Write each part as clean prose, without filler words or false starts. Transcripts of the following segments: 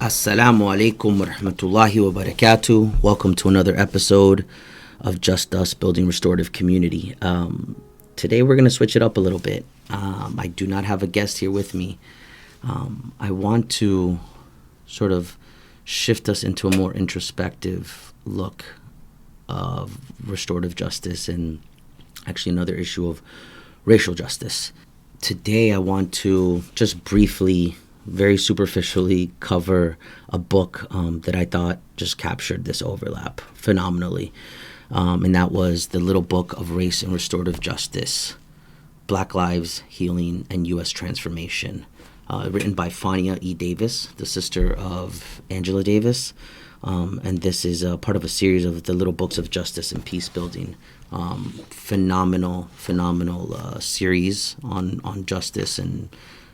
Assalamu alaikum wa rahmatullahi wa barakatuh. Welcome to another episode of Just Us Building Restorative Community. Today we're going to switch it up a little bit. I do not have a guest here with me. I want to sort of shift us into a more introspective look of restorative justice and actually another issue of racial justice. Today I want to just briefly, very superficially cover a book that I thought just captured this overlap phenomenally. And that was the little book of Race and Restorative Justice, Black Lives, Healing, and U.S. Transformation, written by Fania E. Davis, the sister of Angela Davis. And this is part of a series of the little books of justice and peace building. Phenomenal series on justice and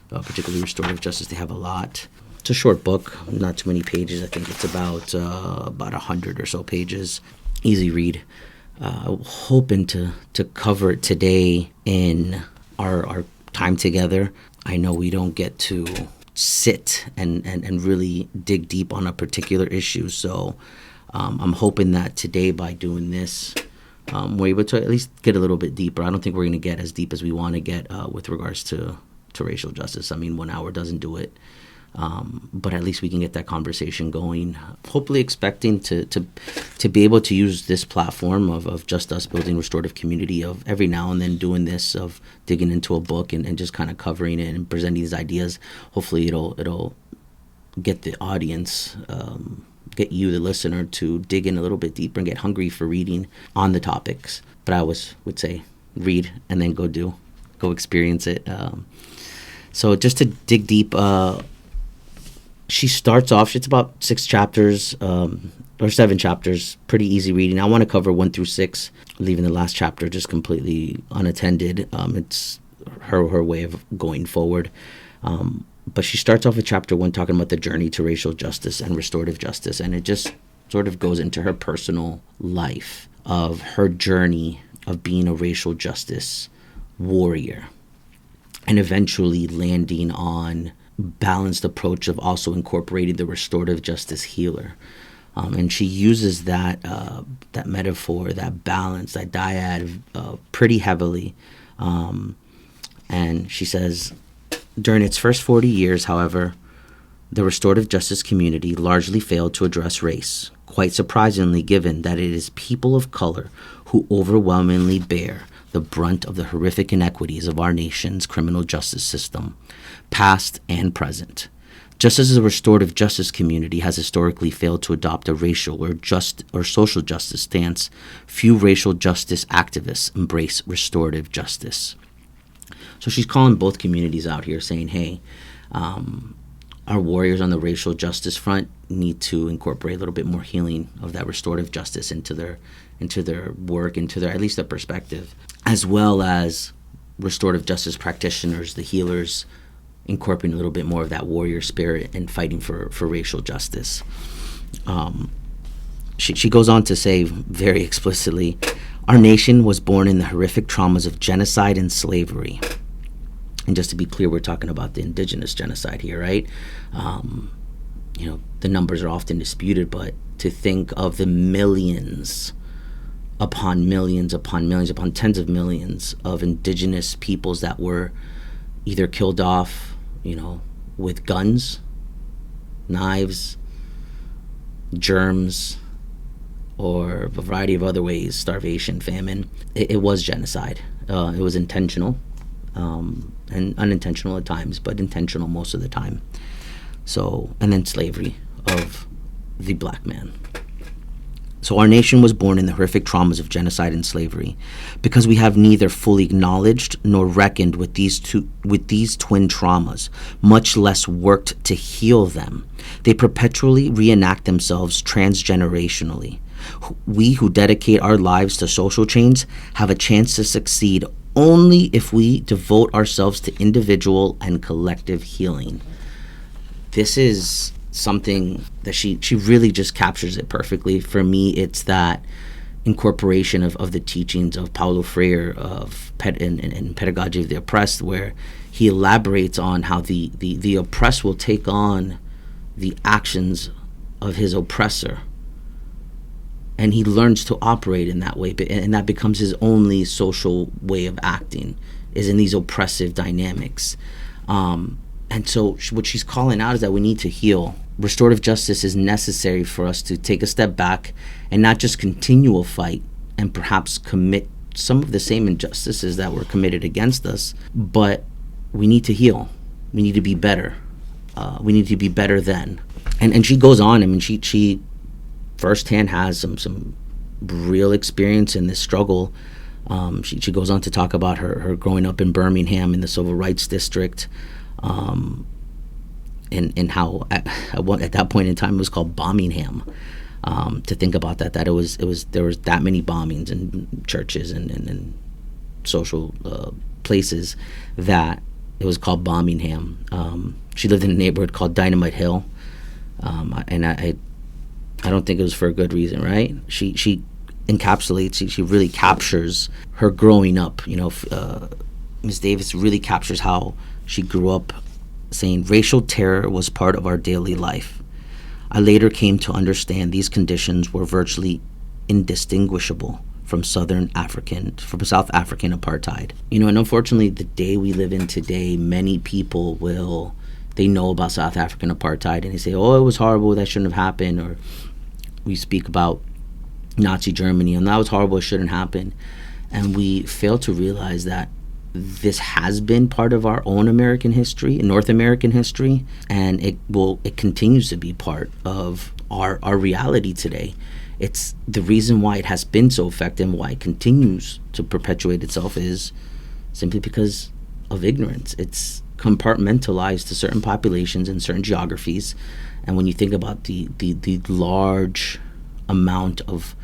particularly restorative justice. They have a lot. It's a short book, not too many pages. I think it's about 100 or so pages. Easy read. Hoping to cover it today in our time together. I know we don't get to sit and really dig deep on a particular issue, so I'm hoping that today by doing this, we're able to at least get a little bit deeper. I don't think we're going to get as deep as we want to get with regards to racial justice. I mean, 1 hour doesn't do it, but at least we can get that conversation going. Hopefully expecting to be able to use this platform of Just Us Building Restorative Community, of every now and then doing this, of digging into a book and just kind of covering it and presenting these ideas. Hopefully it'll get the audience, get you, the listener, to dig in a little bit deeper and get hungry for reading on the topics. But I would say read and then go experience it. So just to dig deep, she starts off, it's about 6 chapters, or 7 chapters, pretty easy reading. I want to cover 1 through 6, leaving the last chapter just completely unattended. It's her way of going forward. But she starts off with chapter 1 talking about the journey to racial justice and restorative justice. And it just sort of goes into her personal life of her journey of being a racial justice warrior, and eventually landing on balanced approach of also incorporating the restorative justice healer. And she uses that metaphor, that balance, that dyad pretty heavily. And she says, during its first 40 years, however, the restorative justice community largely failed to address race, quite surprisingly given that it is people of color who overwhelmingly bear the brunt of the horrific inequities of our nation's criminal justice system, past and present. Just as the restorative justice community has historically failed to adopt a racial or social justice stance, few racial justice activists embrace restorative justice. So she's calling both communities out here, saying, hey, our warriors on the racial justice front need to incorporate a little bit more healing of that restorative justice into their work, into their, at least their perspective, as well as restorative justice practitioners, the healers, incorporating a little bit more of that warrior spirit and fighting for racial justice. She goes on to say very explicitly, our nation was born in the horrific traumas of genocide and slavery. And just to be clear, we're talking about the indigenous genocide here, right? The numbers are often disputed, but to think of the millions upon millions upon millions upon tens of millions of indigenous peoples that were either killed off, with guns, knives, germs, or a variety of other ways, starvation, famine. It was genocide. It was intentional. And unintentional at times, but intentional most of the time. So, and then slavery of the black man. So our nation was born in the horrific traumas of genocide and slavery. Because we have neither fully acknowledged nor reckoned with these twin traumas, much less worked to heal them, they perpetually reenact themselves transgenerationally. We who dedicate our lives to social change have a chance to succeed only if we devote ourselves to individual and collective healing. This is something that she really just captures it perfectly. For me, it's that incorporation of the teachings of Paulo Freire in Pedagogy of the Oppressed, where he elaborates on how the oppressed will take on the actions of his oppressor, and he learns to operate in that way, and that becomes his only social way of acting, is in these oppressive dynamics. And so what she's calling out is that we need to heal. Restorative justice is necessary for us to take a step back and not just continue a fight and perhaps commit some of the same injustices that were committed against us, but we need to heal. We need to be better. We need to be better then. And she goes on. I mean, she firsthand has some real experience in this struggle. She goes on to talk about her growing up in Birmingham in the Civil Rights District, and how at that point in time it was called Bombingham. To think about that there was that many bombings in churches and social places that it was called Bombingham. She lived in a neighborhood called Dynamite Hill, and I don't think it was for a good reason, right? She encapsulates, she really captures her growing up. Ms. Davis really captures how she grew up, saying, "Racial terror was part of our daily life. I later came to understand these conditions were virtually indistinguishable from South African apartheid." And unfortunately, the day we live in today, many people they know about South African apartheid and they say, "Oh, it was horrible, that shouldn't have happened," or we speak about Nazi Germany and that was horrible, it shouldn't happen. And we fail to realize that this has been part of our own American history, North American history, and it continues to be part of our reality today. It's the reason why it has been so effective, why it continues to perpetuate itself, is simply because of ignorance. It's compartmentalized to certain populations and certain geographies. And when you think about the large amount of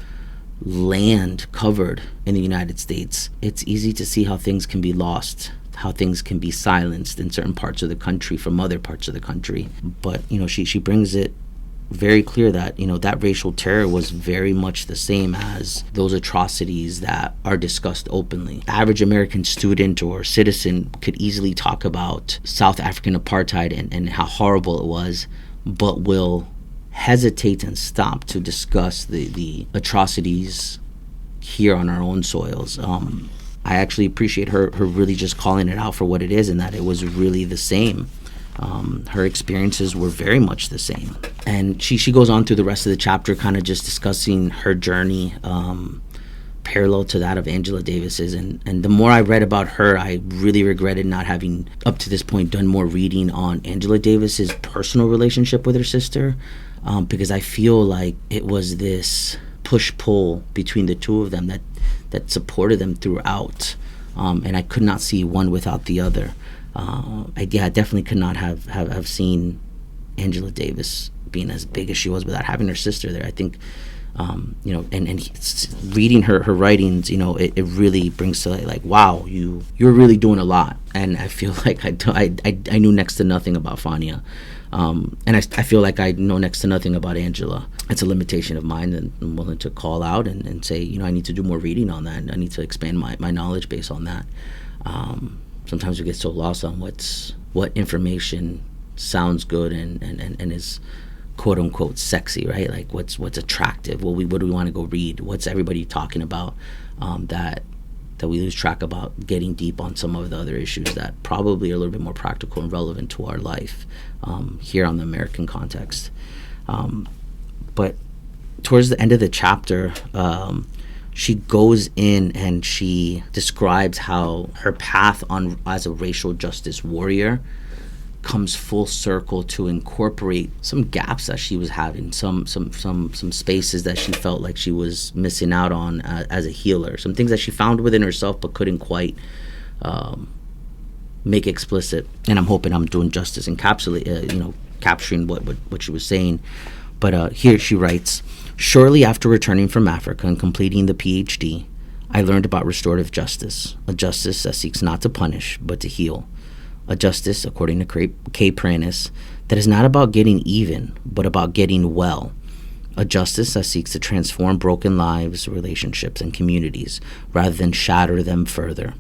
land covered in the United States, it's easy to see how things can be lost, how things can be silenced in certain parts of the country from other parts of the country. But she brings it very clear that that racial terror was very much the same as those atrocities that are discussed openly. Average American student or citizen could easily talk about South African apartheid and how horrible it was, but will hesitate and stop to discuss the atrocities here on our own soils. I actually appreciate her really just calling it out for what it is, and that it was really the same. Her experiences were very much the same. And she goes on through the rest of the chapter kind of just discussing her journey, parallel to that of Angela Davis's. And the more I read about her, I really regretted not having, up to this point, done more reading on Angela Davis's personal relationship with her sister, because I feel like it was this push-pull between the two of them that supported them throughout, and I could not see one without the other. I definitely could not have seen Angela Davis being as big as she was without having her sister there. I think, reading her writings, it really brings to light, like, wow, you're really doing a lot. And I feel like I knew next to nothing about Fania. And I feel like I know next to nothing about Angela. It's a limitation of mine, and I'm willing to call out and say, I need to do more reading on that. And I need to expand my knowledge base on that. Sometimes we get so lost on what information sounds good and is quote unquote sexy, right? Like what's attractive. What do we want to go read? What's everybody talking about? That we lose track about getting deep on some of the other issues that probably are a little bit more practical and relevant to our life here on the American context. But towards the end of the chapter, she goes in and she describes how her path as a racial justice warrior comes full circle to incorporate some gaps that she was having, some spaces that she felt like she was missing out on as a healer, some things that she found within herself but couldn't quite make explicit. And I'm hoping I'm doing justice and capturing what she was saying. But here she writes, "Shortly after returning from Africa and completing the PhD, I learned about restorative justice, a justice that seeks not to punish but to heal. A justice, according to K. Pranis, that is not about getting even, but about getting well. A justice that seeks to transform broken lives, relationships, and communities, rather than shatter them further.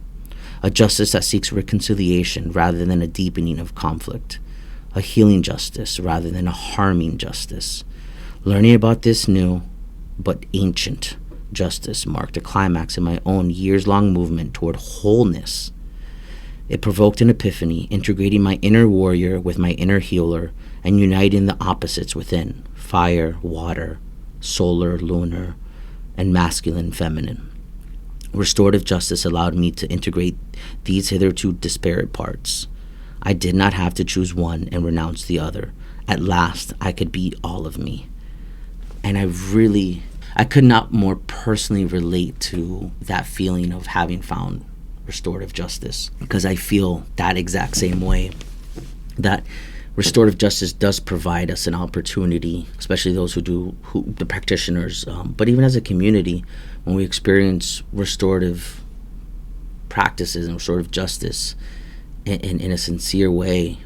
A justice that seeks reconciliation rather than a deepening of conflict. a healing justice rather than a harming justice. Learning about this new but ancient justice marked a climax in my own years-long movement toward wholeness. It provoked an epiphany, integrating my inner warrior with my inner healer and uniting the opposites within: fire, water, solar, lunar, and masculine, feminine. Restorative justice allowed me to integrate these hitherto disparate parts. I did not have to choose one and renounce the other. At last, I could be all of me. And I could not more personally relate to that feeling of having found restorative justice, because I feel that exact same way, that restorative justice does provide us an opportunity, especially those the practitioners, but even as a community, when we experience restorative practices and restorative justice in a sincere way,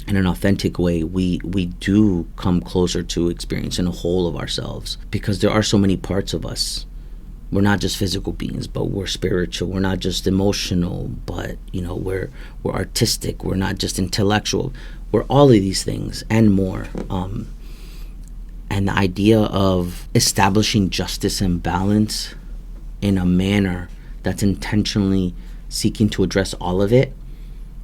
in an authentic way, we do come closer to experiencing a whole of ourselves, because there are so many parts of us. We're not just physical beings, but we're spiritual. We're not just emotional, but we're artistic. We're not just intellectual. We're all of these things and more. And the idea of establishing justice and balance in a manner that's intentionally seeking to address all of it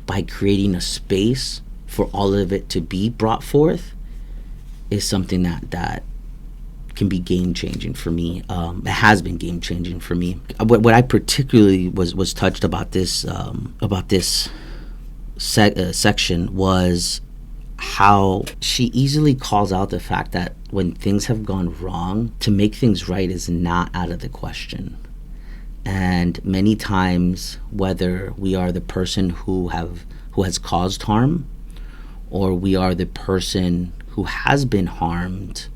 by creating a space for all of it to be brought forth is something that can be game-changing for me. It has been game-changing for me. What I particularly was touched about this section was how she easily calls out the fact that when things have gone wrong, to make things right is not out of the question. And many times, whether we are the person who has caused harm, or we are the person who has been harmed,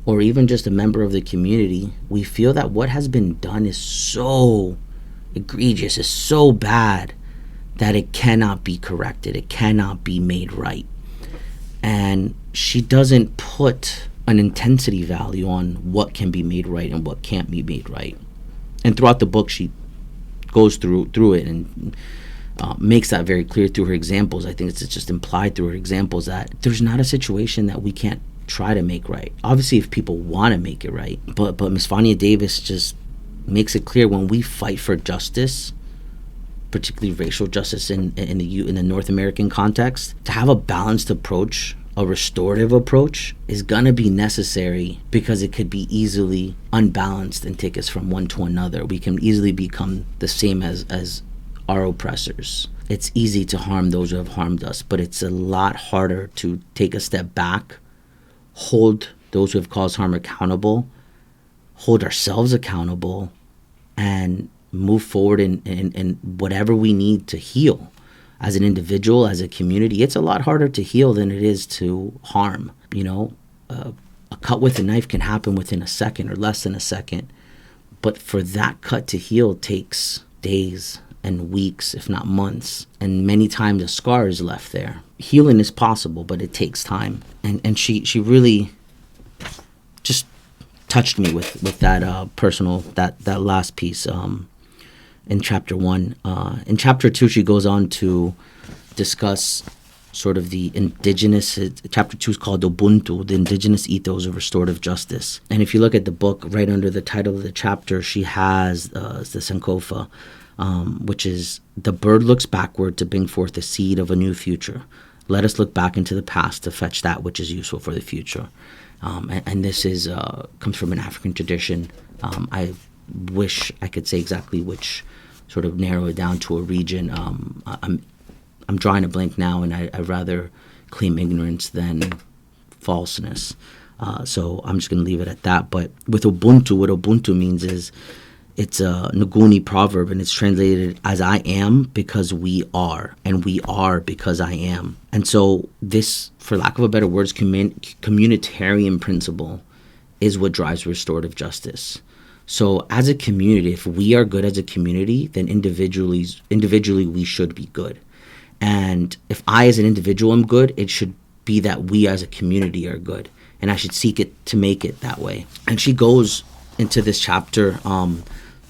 or even just a member of the community, we feel that what has been done is so egregious, is so bad, that it cannot be corrected, it cannot be made right. And she doesn't put an intensity value on what can be made right and what can't be made right. And throughout the book, she goes through it and makes that very clear through her examples. I think it's just implied through her examples that there's not a situation that we can't try to make right. Obviously, if people want to make it right, but Miss Fania Davis just makes it clear, when we fight for justice, particularly racial justice in the North American context, to have a balanced approach, a restorative approach, is gonna be necessary, because it could be easily unbalanced and take us from one to another. We can easily become the same as our oppressors. It's easy to harm those who have harmed us, but it's a lot harder to take a step back, hold those who have caused harm accountable, hold ourselves accountable, and move forward in whatever we need to heal. As an individual, as a community, it's a lot harder to heal than it is to harm. A cut with a knife can happen within a second or less than a second, but for that cut to heal takes days and weeks, if not months, and many times a scar is left there. Healing is possible, but it takes time. And she really just touched me with that personal, that last piece in chapter 1. In chapter 2, she goes on to discuss sort of the indigenous, chapter 2 is called Ubuntu, the indigenous ethos of restorative justice. And if you look at the book, right under the title of the chapter, she has the Sankofa, which is, the bird looks backward to bring forth the seed of a new future. Let us look back into the past to fetch that which is useful for the future. And this is comes from an African tradition. I wish I could say exactly which, sort of narrow it down to a region. I'm drawing a blank now, and I'd rather claim ignorance than falseness. So I'm just going to leave it at that. But with Ubuntu, what Ubuntu means is, it's a Nguni proverb, and it's translated as I am because we are, and we are because I am. And so this, for lack of a better words, communitarian principle is what drives restorative justice. So as a community, if we are good as a community, then individually we should be good. And if I as an individual am good, it should be that we as a community are good. And I should seek it to make it that way. And she goes into this chapter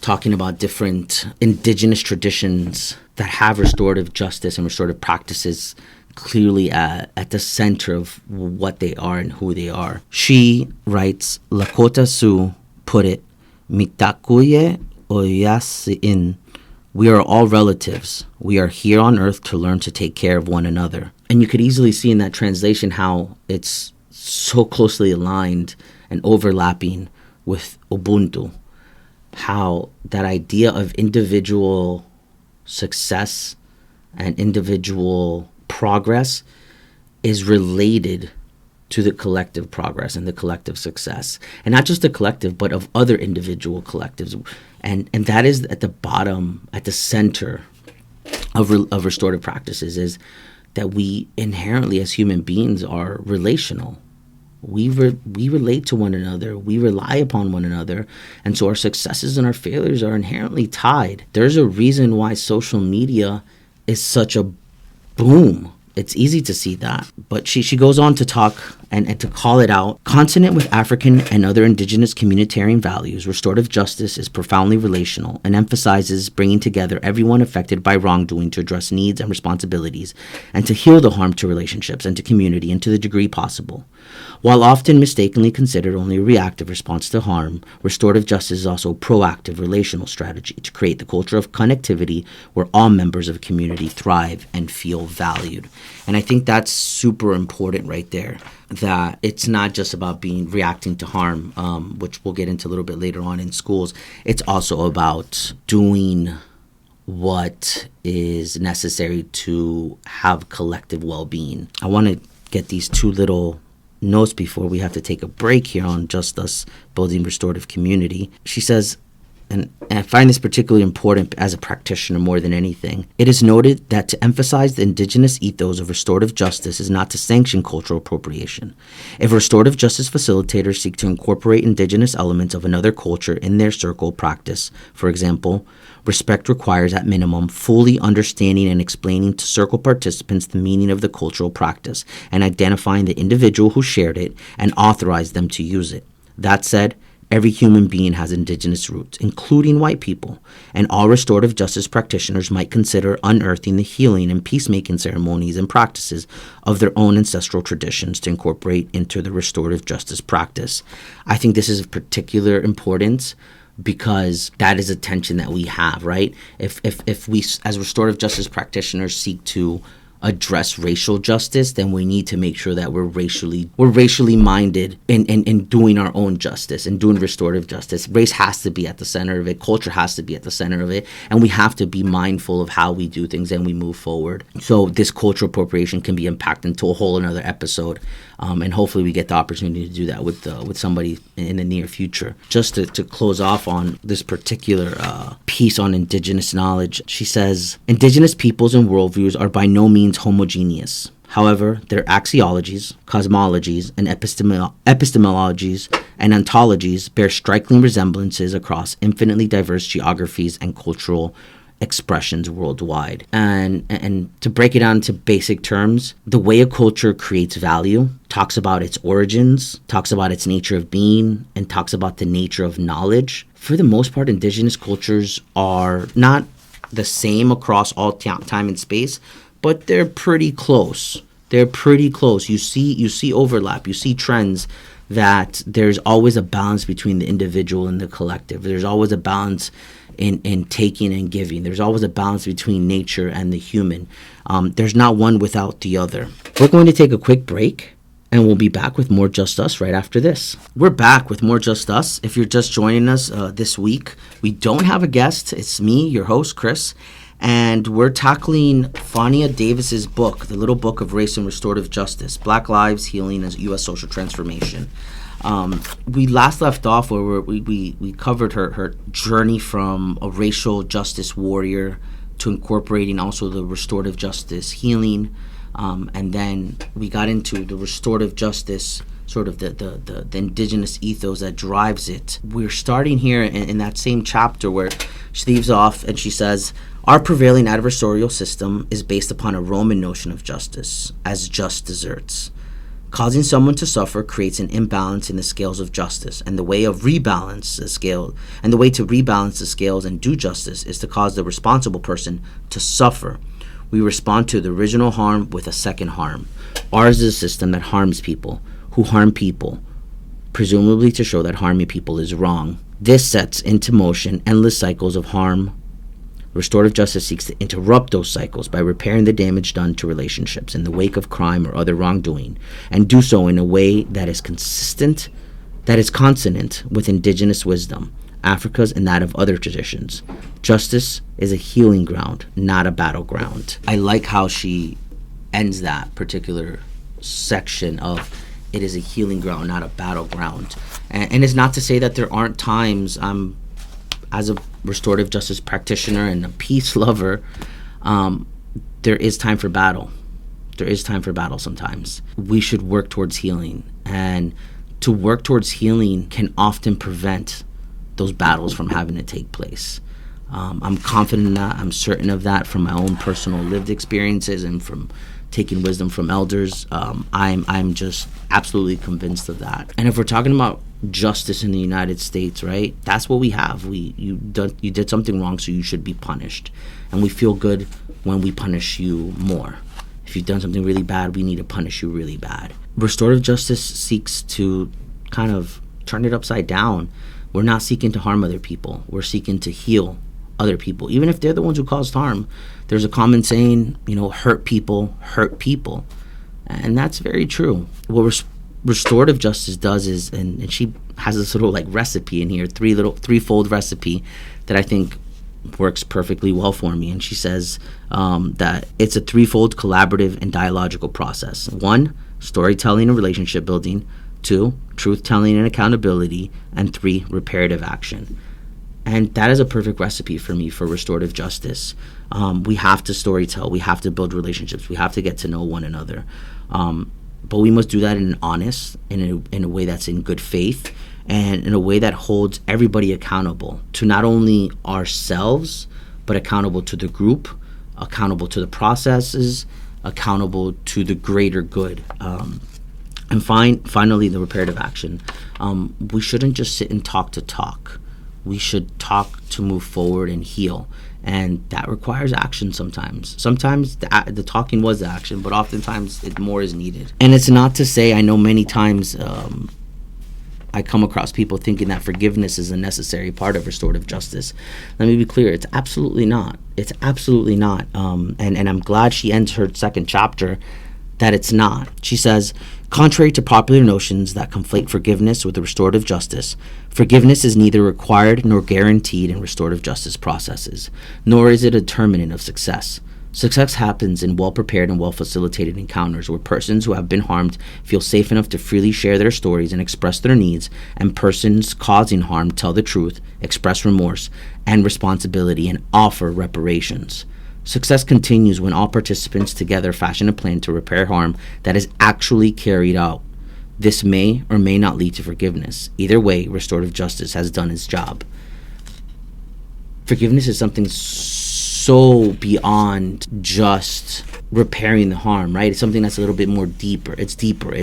talking about different indigenous traditions that have restorative justice and restorative practices clearly at the center of what they are and who they are. She writes, Lakota Sioux put it, Mitakuye Oyasiin. We are all relatives. We are here on earth to learn to take care of one another. And you could easily see in that translation how it's so closely aligned and overlapping with Ubuntu. How that idea of individual success and individual progress is related to the collective progress and the collective success. And not just the collective, but of other individual collectives. And that is at the bottom, at the center of restorative practices, is that we inherently as human beings are relational. We relate to one another. We rely upon one another. And so our successes and our failures are inherently tied. There's a reason why social media is such a boom. It's easy to see that. But she goes on to talk and to call it out. Consonant with African and other indigenous communitarian values, restorative justice is profoundly relational and emphasizes bringing together everyone affected by wrongdoing to address needs and responsibilities and to heal the harm to relationships and to community and to the degree possible. While often mistakenly considered only a reactive response to harm, restorative justice is also a proactive relational strategy to create the culture of connectivity where all members of a community thrive and feel valued. And I think that's super important right there, that it's not just about reacting to harm, which we'll get into a little bit later on in schools. It's also about doing what is necessary to have collective well-being. I want to get these two little notes before we have to take a break here on Just Us Building Restorative Community. She says, and I find this particularly important as a practitioner more than anything, it is noted that to emphasize the indigenous ethos of restorative justice is not to sanction cultural appropriation. If restorative justice facilitators seek to incorporate indigenous elements of another culture in their circle practice, for example, respect requires at minimum fully understanding and explaining to circle participants the meaning of the cultural practice and identifying the individual who shared it and authorized them to use it. That said, every human being has indigenous roots, including white people, and all restorative justice practitioners might consider unearthing the healing and peacemaking ceremonies and practices of their own ancestral traditions to incorporate into the restorative justice practice. I think this is of particular importance because that is a tension that we have, right? If we, as restorative justice practitioners, seek to address racial justice, then we need to make sure that we're racially minded in doing our own justice and doing restorative justice. Race has to be at the center of it. Culture has to be at the center of it. And we have to be mindful of how we do things and we move forward. So this cultural appropriation can be impacted into a whole another episode. And hopefully we get the opportunity to do that with somebody in the near future. Just to close off on this particular piece on indigenous knowledge, she says, indigenous peoples and worldviews are by no means homogeneous. However, their axiologies, cosmologies, and epistemologies and ontologies bear striking resemblances across infinitely diverse geographies and cultural expressions worldwide. And to break it down into basic terms, the way a culture creates value talks about its origins, talks about its nature of being, and talks about the nature of knowledge. For the most part, indigenous cultures are not the same across all time and space, but they're pretty close. They're pretty close. You see overlap. You see trends that there's always a balance between the individual and the collective. There's always a balance in taking and giving. There's always a balance between nature and the human. There's not one without the other. We're going to take a quick break, and we'll be back with more Just Us right after this. We're back with more Just Us. If you're just joining us this week, we don't have a guest. It's me, your host, Chris, and we're tackling Fania Davis's book, The Little Book of Race and Restorative Justice, Black Lives, Healing, and U.S. Social Transformation. We last left off where we covered her journey from a racial justice warrior to incorporating also the restorative justice healing, and then we got into the restorative justice, sort of the indigenous ethos that drives it. We're starting here in that same chapter where she leaves off and she says, our prevailing adversarial system is based upon a Roman notion of justice as just deserts. Causing someone to suffer creates an imbalance in the scales of justice, and the way to rebalance the scales and do justice is to cause the responsible person to suffer, We respond to the original harm with a second harm. Ours is a system that harms people, who harm people, presumably to show that harming people is wrong. This sets into motion endless cycles of harm. Restorative justice seeks to interrupt those cycles by repairing the damage done to relationships in the wake of crime or other wrongdoing, and do so in a way that is consistent, that is consonant with indigenous wisdom, Africa's and that of other traditions. Justice is a healing ground, not a battleground. I like how she ends that particular section of it is a healing ground, not a battleground. And it's not to say that there aren't times, as a restorative justice practitioner and a peace lover, there is time for battle. There is time for battle sometimes. We should work towards healing. And to work towards healing can often prevent those battles from having to take place. I'm confident in that. I'm certain of that from my own personal lived experiences and from taking wisdom from elders. I'm just absolutely convinced of that. And if we're talking about justice in the United States, right, that's what we have. You did something wrong, so you should be punished. And we feel good when we punish you more. If you've done something really bad, we need to punish you really bad. Restorative justice seeks to kind of turn it upside down. We're not seeking to harm other people. We're seeking to heal other people, even if they're the ones who caused harm. There's a common saying, hurt people hurt people. And that's very true. What restorative justice does is, and she has this little recipe in here, threefold recipe that I think works perfectly well for me. And she says that it's a threefold collaborative and dialogical process. 1, storytelling and relationship building. 2, truth-telling and accountability. And 3, reparative action. And that is a perfect recipe for me for restorative justice. We have to storytell. We have to build relationships. We have to get to know one another. But we must do that in an honest, in a way that's in good faith, and in a way that holds everybody accountable to not only ourselves, but accountable to the group, accountable to the processes, accountable to the greater good. And finally, the reparative action. We shouldn't just sit and talk to talk. We should talk to move forward and heal. And that requires action sometimes. Sometimes the talking was the action, but oftentimes more is needed. And it's not to say, I know many times I come across people thinking that forgiveness is a necessary part of restorative justice. Let me be clear, it's absolutely not. It's absolutely not. And I'm glad she ends her second chapter that it's not. She says, contrary to popular notions that conflate forgiveness with restorative justice, forgiveness is neither required nor guaranteed in restorative justice processes, nor is it a determinant of success. Success happens in well-prepared and well-facilitated encounters where persons who have been harmed feel safe enough to freely share their stories and express their needs, and persons causing harm tell the truth, express remorse and responsibility, and offer reparations. Success continues when all participants together fashion a plan to repair harm that is actually carried out. This may or may not lead to forgiveness. Either way, restorative justice has done its job. Forgiveness is something so beyond just repairing the harm, right? It's something that's a little bit more deeper. It's deeper.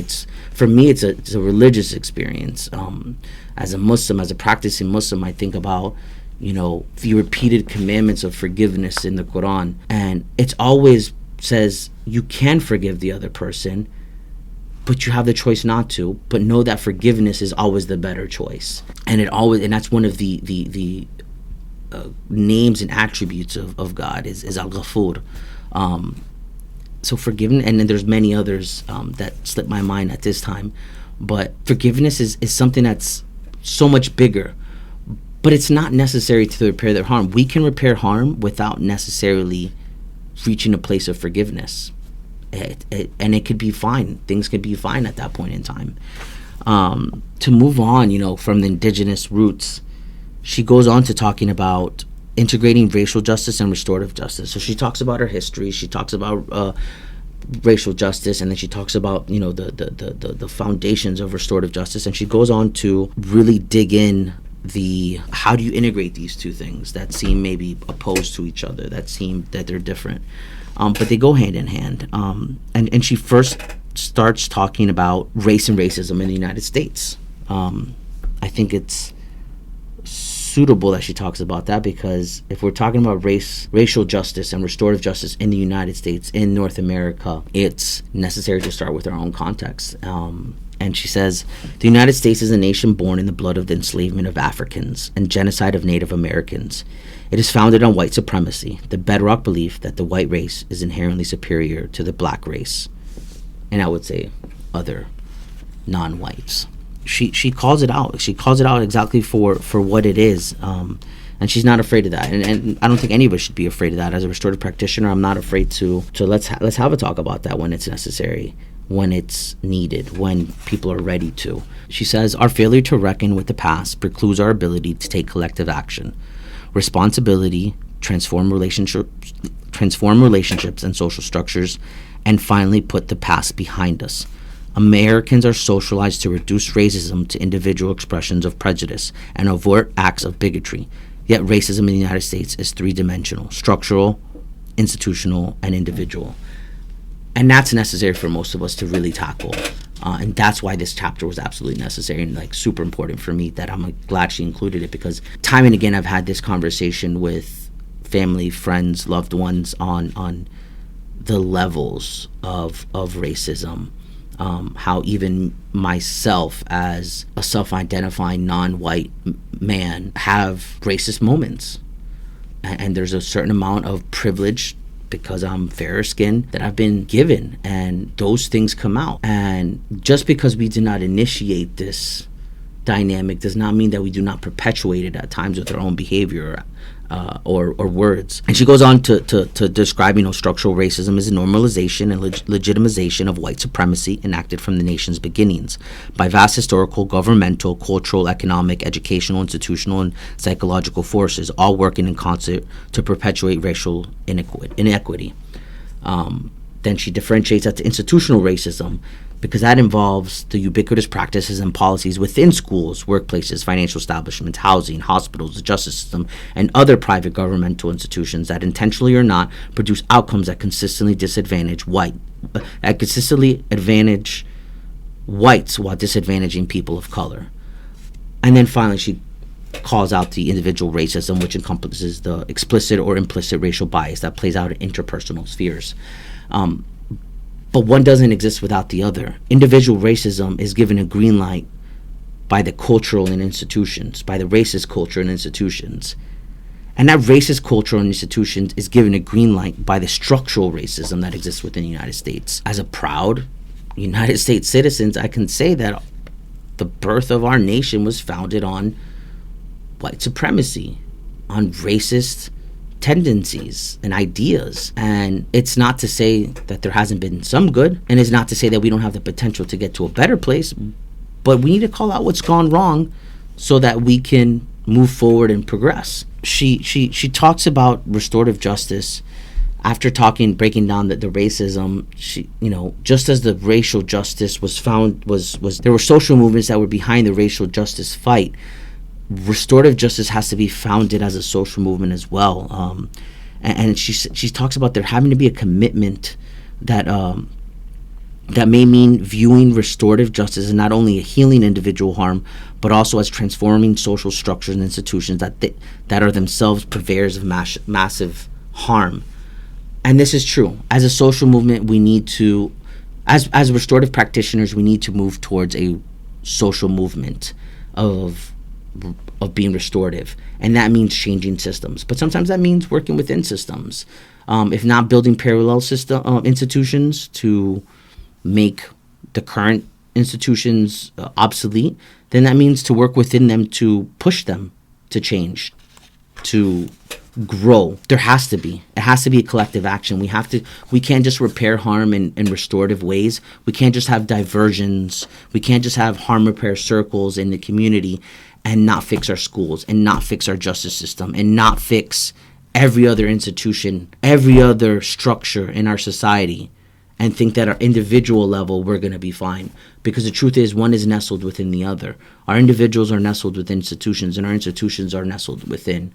For me, it's a religious experience. As a Muslim, as a practicing Muslim, I think about the repeated commandments of forgiveness in the Quran. And it always says you can forgive the other person, but you have the choice not to. But know that forgiveness is always the better choice. And that's one of the names and attributes of God is Al-Ghafur. So forgiveness, and then there's many others that slip my mind at this time. But forgiveness is something that's so much bigger. But it's not necessary to repair their harm. We can repair harm without necessarily reaching a place of forgiveness. And it could be fine. Things could be fine at that point in time. To move on, from the indigenous roots, she goes on to talking about integrating racial justice and restorative justice. So she talks about her history. She talks about racial justice, and then she talks about the foundations of restorative justice. And she goes on to really dig in how do you integrate these two things that seem maybe opposed to each other, that they're different, but they go hand in hand. And she first starts talking about race and racism in the United States. I think it's suitable that she talks about that, because if we're talking about racial justice and restorative justice in the United States, in North America, it's necessary to start with our own context. And she says, the United States is a nation born in the blood of the enslavement of Africans and genocide of Native Americans. It is founded on white supremacy, the bedrock belief that the white race is inherently superior to the black race, and I would say other non-whites. She calls it out. She calls it out exactly for what it is, and she's not afraid of that. And I don't think any of us should be afraid of that. As a restorative practitioner, I'm not afraid to let's have a talk about that when it's necessary, when it's needed, when people are ready to. She says, our failure to reckon with the past precludes our ability to take collective action. Responsibility, transform relationships and social structures, and finally put the past behind us. Americans are socialized to reduce racism to individual expressions of prejudice and overt acts of bigotry. Yet racism in the United States is three-dimensional: structural, institutional, and individual. And that's necessary for most of us to really tackle. And that's why this chapter was absolutely necessary and like super important for me, that I'm glad she included it, because time and again I've had this conversation with family, friends, loved ones on the levels of racism. How even myself, as a self-identifying non-white man, have racist moments. And there's a certain amount of privilege, because I'm fairer skinned, that I've been given, and those things come out. And just because we do not initiate this dynamic does not mean that we do not perpetuate it at times with our own behavior or words. And she goes on to describe, structural racism as a normalization and legitimization of white supremacy enacted from the nation's beginnings by vast historical, governmental, cultural, economic, educational, institutional, and psychological forces, all working in concert to perpetuate racial inequity. Then she differentiates that to institutional racism, because that involves the ubiquitous practices and policies within schools, workplaces, financial establishments, housing, hospitals, the justice system, and other private governmental institutions that intentionally or not produce outcomes that consistently advantage whites while disadvantaging people of color. And then finally, she calls out the individual racism, which encompasses the explicit or implicit racial bias that plays out in interpersonal spheres. But one doesn't exist without the other. Individual racism is given a green light by the cultural and institutions, by the racist culture and institutions. And that racist culture and institutions is given a green light by the structural racism that exists within the United States. As a proud United States citizen, I can say that the birth of our nation was founded on white supremacy, on racist tendencies and ideas. And it's not to say that there hasn't been some good, and it's not to say that we don't have the potential to get to a better place, but we need to call out what's gone wrong so that we can move forward and progress. She talks about restorative justice after breaking down the racism. She, just as the racial justice was there were social movements that were behind the racial justice fight. Restorative justice has to be founded as a social movement as well, and she talks about there having to be a commitment that may mean viewing restorative justice as not only a healing individual harm, but also as transforming social structures and institutions that are themselves purveyors of massive harm. And this is true. As a social movement, we need to, as restorative practitioners, we need to move towards a social movement of being restorative, and that means changing systems, but sometimes that means working within systems, if not building parallel institutions to make the current institutions obsolete, then that means to work within them to push them to change, to grow. It has to be a collective action. We can't just repair harm in restorative ways. We can't just have diversions. We can't just have harm repair circles in the community and not fix our schools, and not fix our justice system, and not fix every other institution, every other structure in our society, and think that at our individual level we're going to be fine. Because the truth is, one is nestled within the other. Our individuals are nestled within institutions, and our institutions are nestled within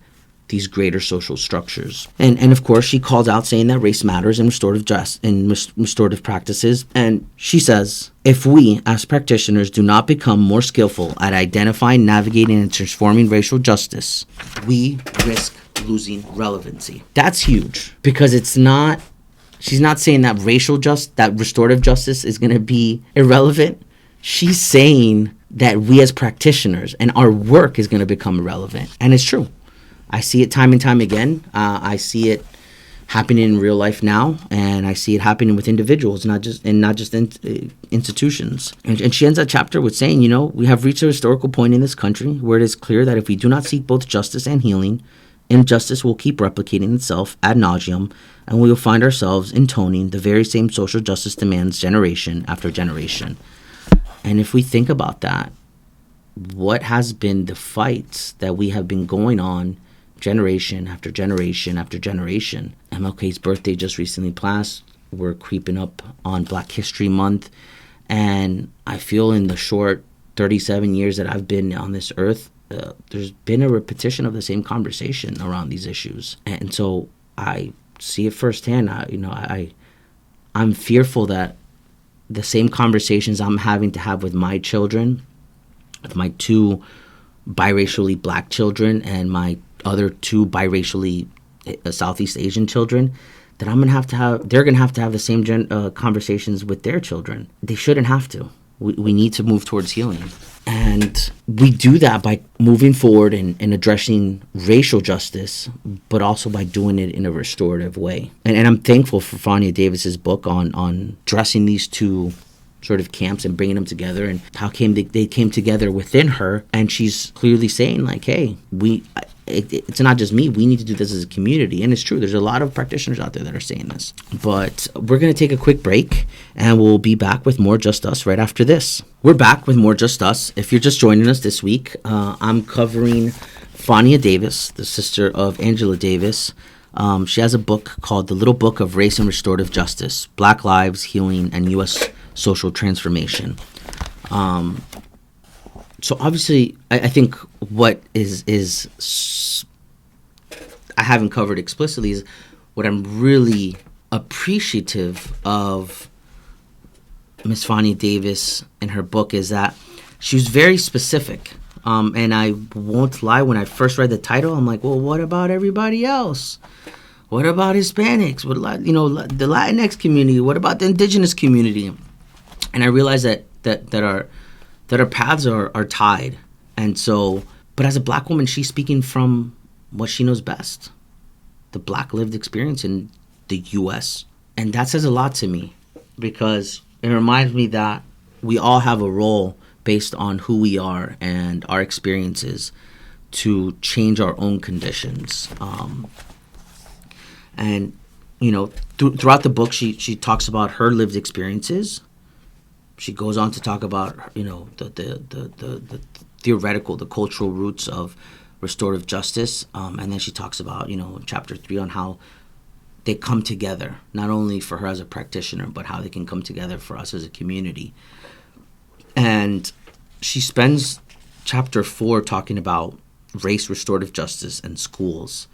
these greater social structures. And of course, she called out saying that race matters in restorative practices. And she says, if we, as practitioners, do not become more skillful at identifying, navigating, and transforming racial justice, we risk losing relevancy. That's huge, because she's not saying that that restorative justice is going to be irrelevant. She's saying that we as practitioners and our work is going to become irrelevant. And it's true. I see it time and time again. I see it happening in real life now, and I see it happening with individuals, not just institutions. And she ends that chapter with saying, we have reached a historical point in this country where it is clear that if we do not seek both justice and healing, injustice will keep replicating itself ad nauseum, and we will find ourselves intoning the very same social justice demands generation after generation. And if we think about that, what has been the fights that we have been going on generation after generation after generation? MLK's birthday just recently passed. We're creeping up on Black History Month. And I feel in the short 37 years that I've been on this earth, there's been a repetition of the same conversation around these issues. And so I see it firsthand. I'm fearful that the same conversations I'm having to have with my children, with my 2 biracially Black children and my other 2 biracially Southeast Asian children, that they're going to have the same conversations with their children. They shouldn't have to. We need to move towards healing. And we do that by moving forward and addressing racial justice, but also by doing it in a restorative way. And I'm thankful for Fania Davis's book on addressing these 2 sort of camps and bringing them together, and how they came together within her. And she's clearly saying, like, hey, it's not just me. We need to do this as a community. And it's true. There's a lot of practitioners out there that are saying this. But we're going to take a quick break, and we'll be back with more Just Us right after this. We're back with more Just Us. If you're just joining us this week, I'm covering Fania Davis, the sister of Angela Davis. She has a book called The Little Book of Race and Restorative Justice, Black Lives, Healing, and U.S. Social Transformation. So obviously, I think what is I haven't covered explicitly is what I'm really appreciative of Miss Fania Davis and her book is that she was very specific. And I won't lie, when I first read the title, I'm like, well, what about everybody else? What about Hispanics? What, the Latinx community? What about the indigenous community? And I realized that our paths are tied. And so, but as a Black woman, she's speaking from what she knows best, the Black lived experience in the U.S. And that says a lot to me, because it reminds me that we all have a role based on who we are and our experiences to change our own conditions. And, throughout the book, she talks about her lived experiences. She goes on to talk about, the theoretical, the cultural roots of restorative justice. And then she talks about, in chapter 3 on how they come together, not only for her as a practitioner, but how they can come together for us as a community. And she spends chapter 4 talking about race, restorative justice, and schools.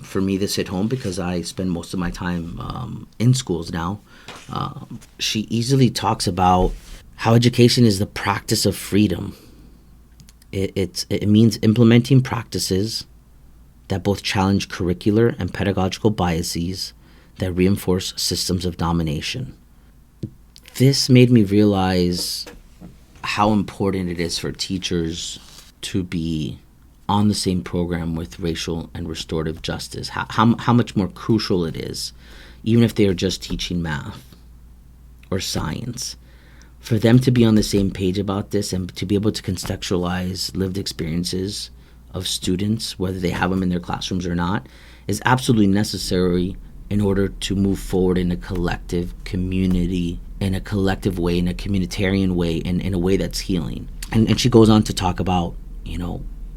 For me, this hit home because I spend most of my time in schools now. She easily talks about how education is the practice of freedom. It means implementing practices that both challenge curricular and pedagogical biases that reinforce systems of domination. This made me realize how important it is for teachers to be on the same program with racial and restorative justice, how much more crucial it is, even if they are just teaching math or science, for them to be on the same page about this and to be able to contextualize lived experiences of students, whether they have them in their classrooms or not, is absolutely necessary in order to move forward in a collective community, in a collective way, in a communitarian way, and in a way that's healing. And she goes on to talk about,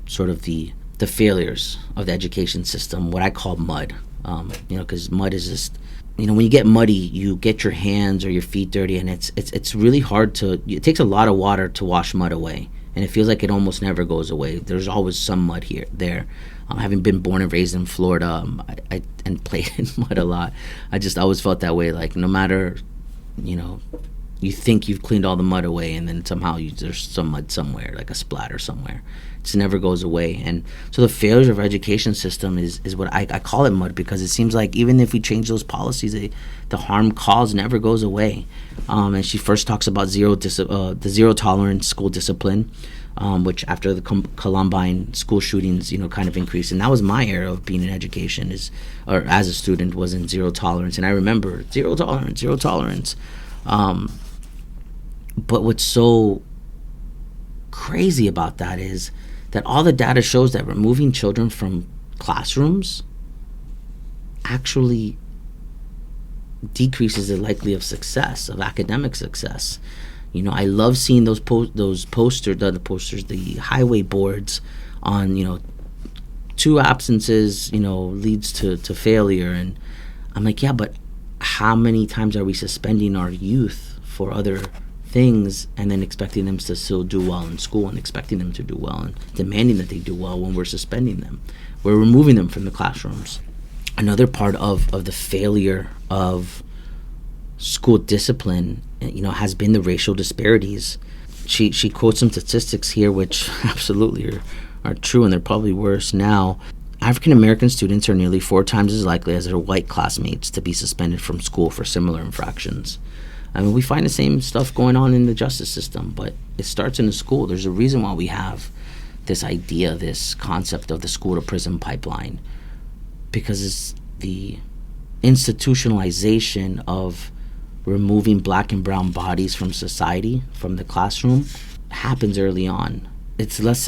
sort of the failures of the education system, what I call mud, because mud is just, when you get muddy, you get your hands or your feet dirty, and it's really hard it takes a lot of water to wash mud away. and it feels like it almost never goes away. There's always some mud here, there. Having been born and raised in Florida, and played in mud a lot, I just always felt that way. Like no matter, you think you've cleaned all the mud away, and then somehow there's some mud somewhere, like a splatter somewhere. It just never goes away. And so the failure of our education system is what I call it mud, because it seems like even if we change those policies, the harm caused never goes away. And she first talks about the zero tolerance school discipline, which after the Columbine school shootings, kind of increased. And that was my era of being in education, or as a student, was in zero tolerance. And I remember zero tolerance. But what's so crazy about that is that all the data shows that removing children from classrooms actually decreases the likelihood of success, of academic success. I love seeing those posters, the highway boards on, 2 absences, leads to failure. And I'm like, yeah, but how many times are we suspending our youth for other things and then expecting them to still do well in school, and expecting them to do well and demanding that they do well when we're suspending them? We're removing them from the classrooms. Another part of the failure of school discipline, has been the racial disparities. She quotes some statistics here which absolutely are true, and they're probably worse now. African American students are nearly 4 times as likely as their white classmates to be suspended from school for similar infractions. I mean, we find the same stuff going on in the justice system, but it starts in the school. There's a reason why we have this idea, this concept of the school to prison pipeline, because it's the institutionalization of removing black and brown bodies from society, from the classroom, happens early on. It's less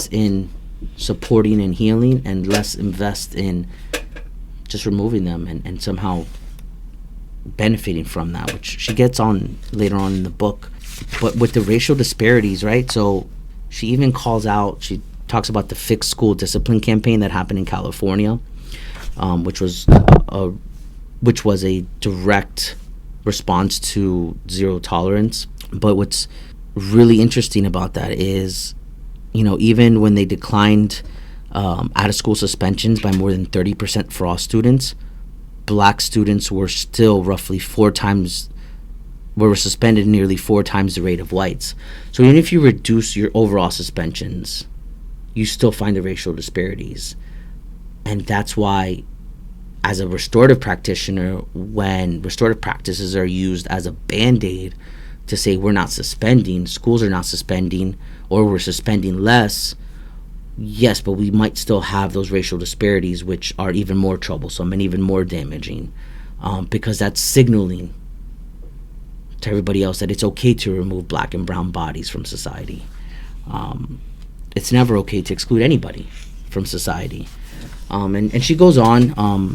in supporting and healing, and less invest in just removing them and somehow benefiting from that, which she gets on later on in the book. But with the racial disparities, right? So she even she talks about the fixed school discipline campaign that happened in California, which was a direct response to zero tolerance. But what's really interesting about that is, even when they declined out of school suspensions by more than 30% for all students, black students were still roughly 4 times, were suspended nearly 4 times the rate of whites. So even if you reduce your overall suspensions, you still find the racial disparities. And that's why, as a restorative practitioner, when restorative practices are used as a band-aid to say we're not suspending, schools are not suspending, or we're suspending less, yes, but we might still have those racial disparities, which are even more troublesome and even more damaging, because that's signaling to everybody else that it's okay to remove black and brown bodies from society. It's never okay to exclude anybody from society. And she goes on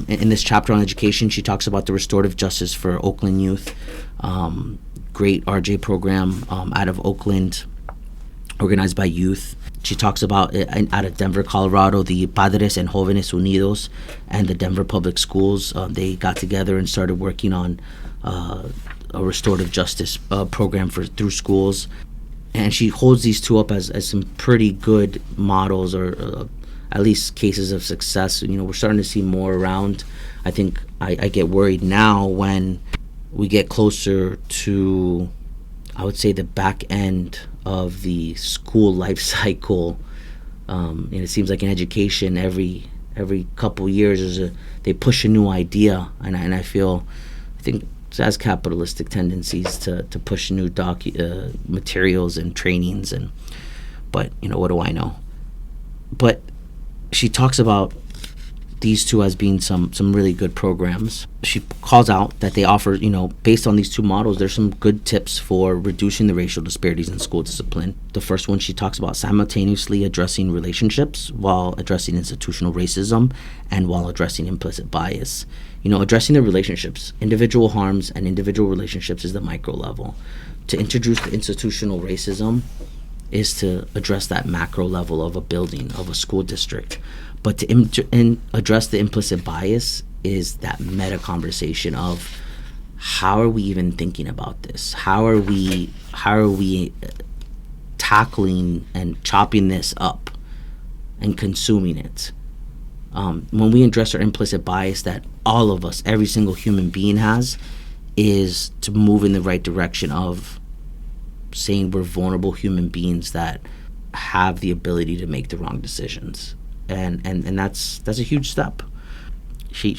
in this chapter on education. She talks about the restorative justice for Oakland youth, great RJ program out of Oakland, organized by youth. She talks about out of Denver, Colorado, the Padres and Jóvenes Unidos and the Denver Public Schools. They got together and started working on a restorative justice program through schools. And she holds these 2 up as some pretty good models, or at least cases of success. We're starting to see more around. I think I get worried now when we get closer to, I would say, the back end of the school life cycle. And it seems like in education, every couple years they push a new idea, and I think it has capitalistic tendencies to push new materials and trainings, but what do I know? But she talks about these 2 as being some really good programs. She calls out that they offer, based on these 2 models, there's some good tips for reducing the racial disparities in school discipline. The first one, she talks about simultaneously addressing relationships while addressing institutional racism and while addressing implicit bias. Addressing the relationships, individual harms and individual relationships is the micro level. To introduce the institutional racism is to address that macro level of a building, of a school district. But to address the implicit bias is that meta conversation of how are we even thinking about this? How are we tackling and chopping this up and consuming it. When we address our implicit bias that all of us, every single human being has, is to move in the right direction of saying we're vulnerable human beings that have the ability to make the wrong decisions. And that's a huge step. She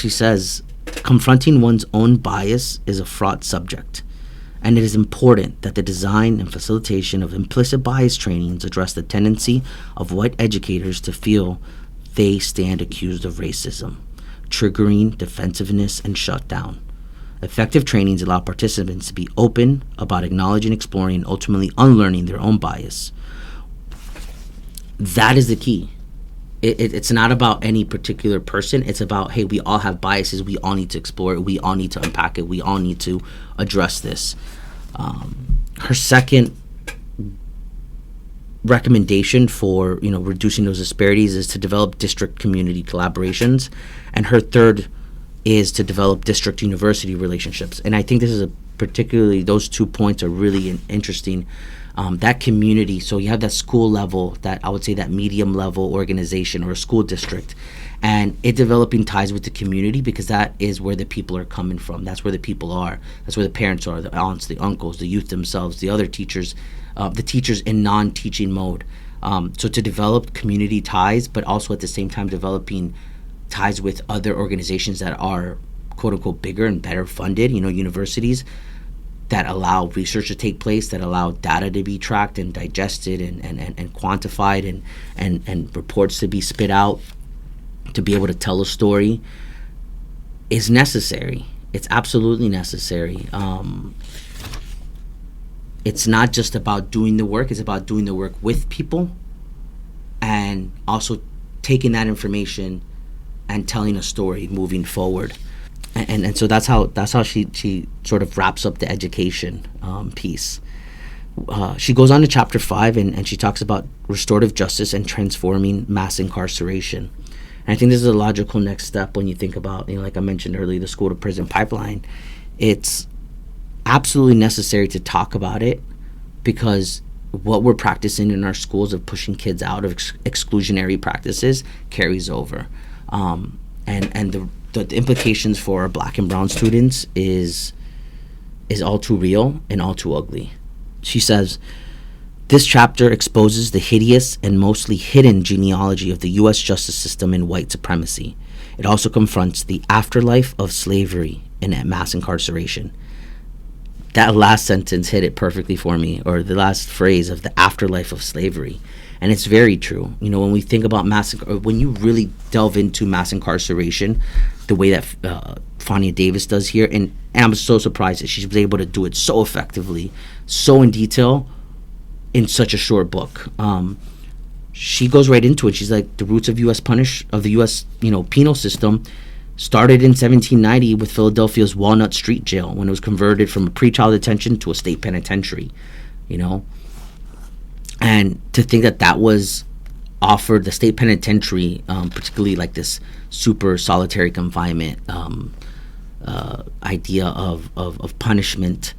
says, confronting one's own bias is a fraught subject, and it is important that the design and facilitation of implicit bias trainings address the tendency of white educators to feel they stand accused of racism, triggering defensiveness and shutdown. Effective trainings allow participants to be open about acknowledging, exploring, and ultimately unlearning their own bias. That is the key. It's not about any particular person. It's about, hey, we all have biases. We all need to explore it. We all need to unpack it. We all need to address this. Her second recommendation for reducing those disparities is to develop district community collaborations, and her third is to develop district university relationships. And I think this is those 2 points are really interesting. That community, so you have that school level, that I would say that medium level organization or a school district, and it developing ties with the community, because that is where the people are coming from. That's where the people are. That's where the parents are, the aunts, the uncles, the youth themselves, the other teachers, the teachers in non-teaching mode. So to develop community ties, but also at the same time developing ties with other organizations that are quote unquote bigger and better funded, universities that allow research to take place, that allow data to be tracked and digested and quantified and reports to be spit out to be able to tell a story, is necessary. It's absolutely necessary. It's not just about doing the work, it's about doing the work with people and also taking that information and telling a story moving forward. And so that's how she sort of wraps up the education piece. She goes on to chapter 5 and she talks about restorative justice and transforming mass incarceration. And I think this is a logical next step when you think about, like I mentioned earlier, the school to prison pipeline. It's absolutely necessary to talk about it, because what we're practicing in our schools of pushing kids out of exclusionary practices carries over. And the implications for our black and brown students is all too real and all too ugly. She says, this chapter exposes the hideous and mostly hidden genealogy of the U.S. justice system in white supremacy. It also confronts the afterlife of slavery and mass incarceration. That last sentence hit it perfectly for me, or the last phrase of the afterlife of slavery. And it's very true. When we think about when you really delve into mass incarceration, the way that Fania Davis does here, and I'm so surprised that she was able to do it so effectively, so in detail, in such a short book. She goes right into it. She's like, the roots of the U.S. penal system started in 1790 with Philadelphia's Walnut Street Jail, when it was converted from a pretrial detention to a state penitentiary. And to think that was offered, the state penitentiary, particularly like this super solitary confinement idea of punishment,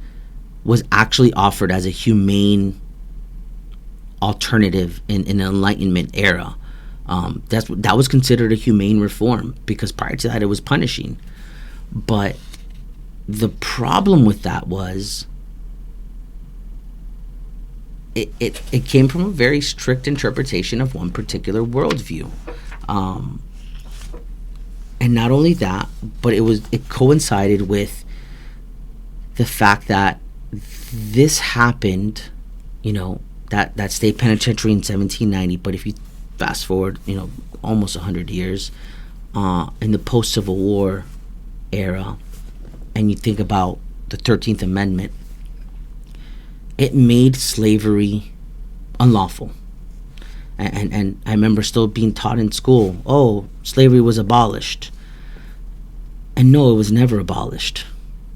was actually offered as a humane alternative in an Enlightenment era. That was considered a humane reform, because prior to that it was punishing. But the problem with that was it came from a very strict interpretation of one particular worldview. And not only that, but it coincided with the fact that this happened, that state penitentiary in 1790. But if you fast forward, almost 100 years, in the post-Civil War era, and you think about the 13th Amendment, it made slavery unlawful. And I remember still being taught in school, slavery was abolished. And no, it was never abolished.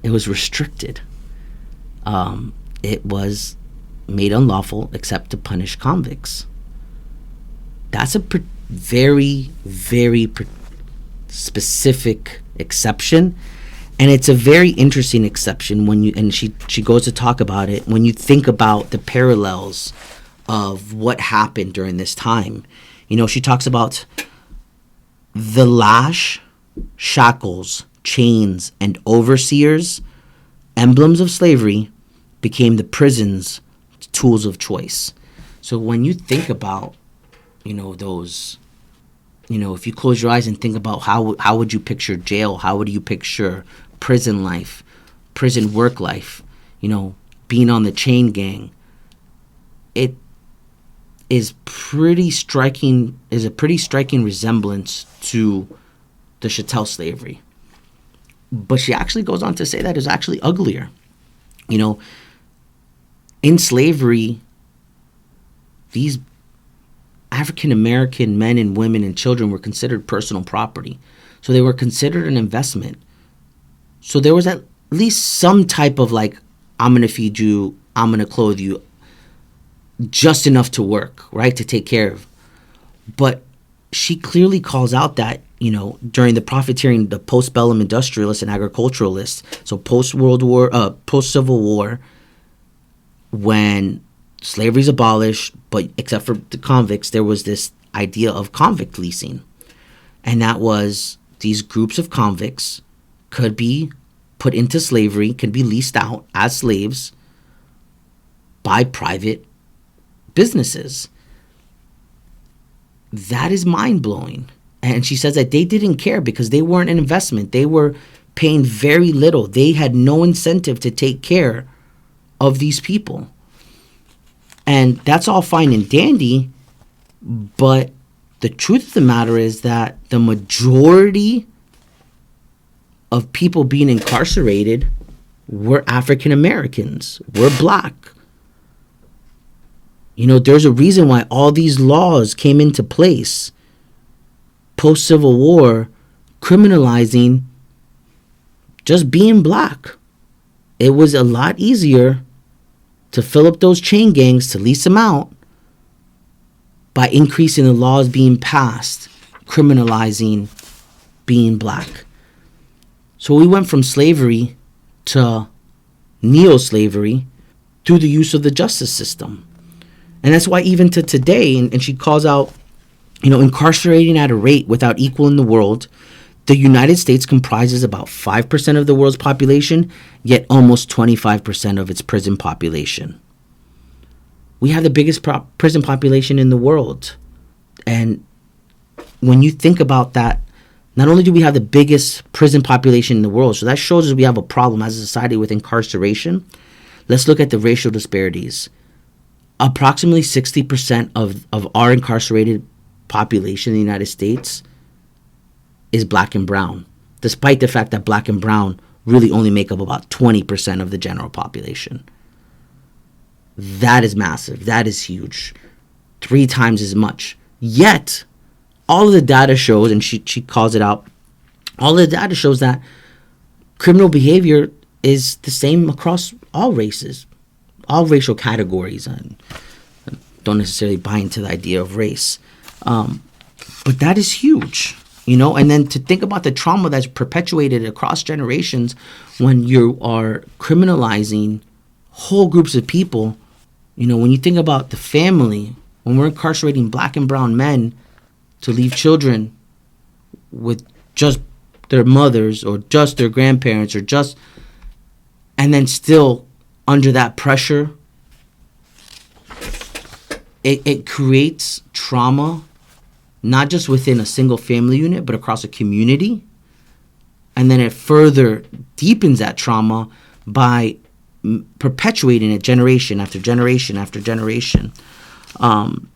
It was restricted. It was made unlawful except to punish convicts. That's a very, very specific exception. And it's a very interesting exception and she goes to talk about it when you think about the parallels of what happened during this time. She talks about the lash, shackles, chains, and overseers, emblems of slavery, became the prison's tools of choice. So when you think about, those, if you close your eyes and think about how would you picture jail, how would you picture prison life, prison work life, being on the chain gang, it is a pretty striking resemblance to the chattel slavery. But she actually goes on to say that it's actually uglier. In slavery, these African American men and women and children were considered personal property. So they were considered an investment. So there was at least some type of like, I'm going to feed you, I'm going to clothe you, just enough to work, right, to take care of. But she clearly calls out that, during the profiteering, the post-bellum industrialists and agriculturalists, so post-Civil War, when slavery is abolished, but except for the convicts, there was this idea of convict leasing. And that was these groups of convicts could be put into slavery, could be leased out as slaves by private businesses. That is mind-blowing. And she says that they didn't care because they weren't an investment. They were paying very little. They had no incentive to take care of these people. And that's all fine and dandy, but the truth of the matter is that the majority of people being incarcerated were African Americans, were black. There's a reason why all these laws came into place post-Civil War, criminalizing just being black. It was a lot easier to fill up those chain gangs, to lease them out, by increasing the laws being passed, criminalizing being black. So we went from slavery to neo-slavery through the use of the justice system. And that's why even to today, and she calls out, incarcerating at a rate without equal in the world, the United States comprises about 5% of the world's population, yet almost 25% of its prison population. We have the biggest prison population in the world. And when you think about that, not only do we have the biggest prison population in the world, so that shows us we have a problem as a society with incarceration. Let's look at the racial disparities. Approximately 60% of our incarcerated population in the United States is black and brown, despite the fact that black and brown really only make up about 20% of the general population. That is massive. That is huge. 3 times as much. Yet, all of the data shows, and she calls it out, all of the data shows that criminal behavior is the same across all races, all racial categories. And don't necessarily buy into the idea of race. But that is huge, and then to think about the trauma that's perpetuated across generations when you are criminalizing whole groups of people. When you think about the family, when we're incarcerating black and brown men to leave children with just their mothers or just their grandparents and then still under that pressure, it creates trauma, not just within a single family unit, but across a community. And then it further deepens that trauma by perpetuating it generation after generation after generation. And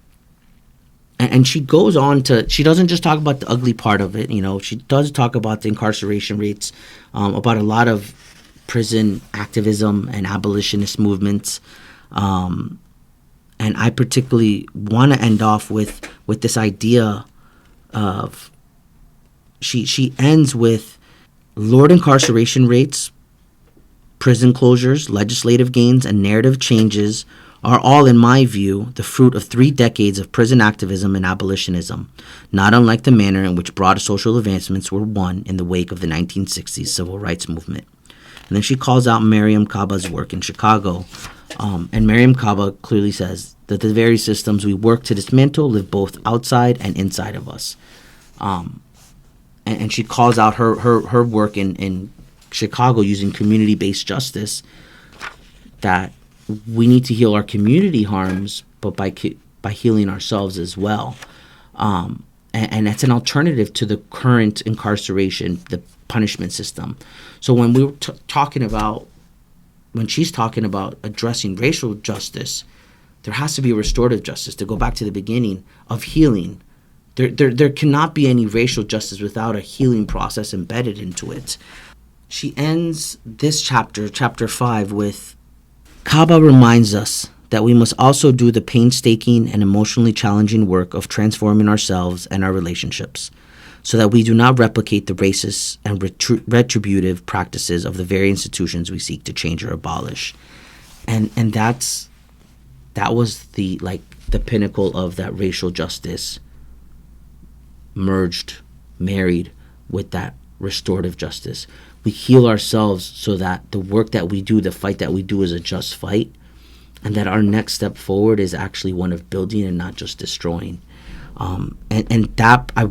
she goes on to, she doesn't just talk about the ugly part of it, she does talk about the incarceration rates, about a lot of prison activism and abolitionist movements. And I particularly want to end off with this idea of, she ends with Lord incarceration rates, prison closures, legislative gains, and narrative changes are all, in my view, the fruit of 3 decades of prison activism and abolitionism, not unlike the manner in which broad social advancements were won in the wake of the 1960s civil rights movement. And then she calls out Mariam Kaba's work in Chicago, And Mariam Kaba clearly says that the very systems we work to dismantle live both outside and inside of us. And she calls out her work in Chicago using community-based justice, that we need to heal our community harms, but by healing ourselves as well. And that's an alternative to the current incarceration, the punishment system. So when we were when she's talking about addressing racial justice, there has to be a restorative justice, to go back to the beginning of healing. There cannot be any racial justice without a healing process embedded into it. She ends this chapter 5, with Kaba reminds us that we must also do the painstaking and emotionally challenging work of transforming ourselves and our relationships, so that we do not replicate the racist and retributive practices of the very institutions we seek to change or abolish. And that was the pinnacle of that racial justice, married with that restorative justice. We heal ourselves so that the work that we do, the fight that we do, is a just fight, and that our next step forward is actually one of building and not just destroying. And that I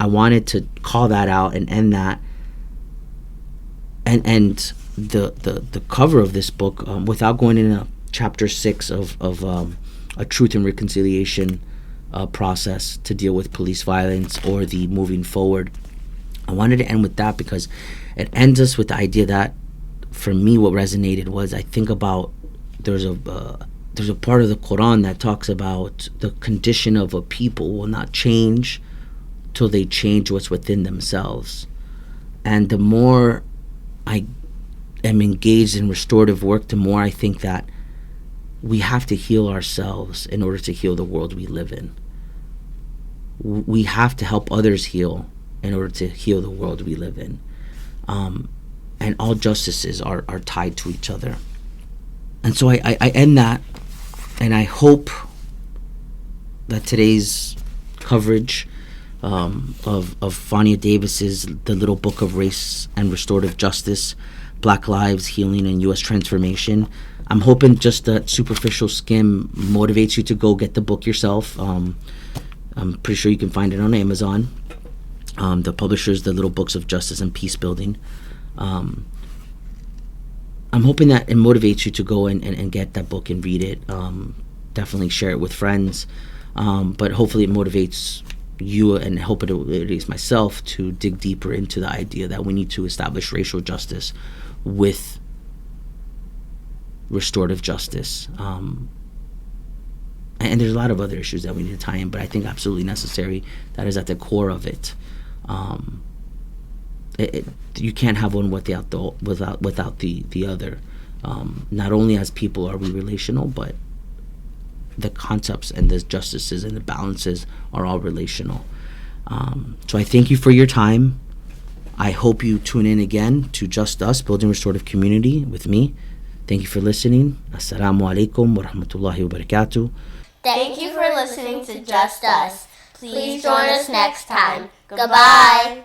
wanted to call that out and end that. And the cover of this book, without going into chapter 6 of a truth and reconciliation process to deal with police violence or the moving forward, I wanted to end with that because it ends us with the idea that, for me, what resonated was, I think about, there's a part of the Quran that talks about the condition of a people will not change till they change what's within themselves. And the more I am engaged in restorative work, the more I think that we have to heal ourselves in order to heal the world we live in. We have to help others heal in order to heal the world we live in. And all justices are tied to each other. And so I end that, and I hope that today's coverage of Fania Davis's The Little Book of Race and Restorative Justice, Black Lives, Healing, and U.S. Transformation, I'm hoping just that superficial skim motivates you to go get the book yourself. I'm pretty sure you can find it on Amazon. The publisher's The Little Books of Justice and Peace Building. I'm hoping that it motivates you to go and get that book and read it. Definitely share it with friends. But hopefully it motivates you, and hope it motivates myself to dig deeper into the idea that we need to establish racial justice with restorative justice. And there's a lot of other issues that we need to tie in, but I think absolutely necessary. That is at the core of it. You can't have one without the other. Not only as people are we relational, but the concepts and the justices and the balances are all relational. So I thank you for your time. I hope you tune in again to Just Us, Building Restorative Community with me. Thank you for listening. Assalamu alaikum wa rahmatullahi wa barakatuh. Thank you for listening to Just Us. Please join us next time. Goodbye.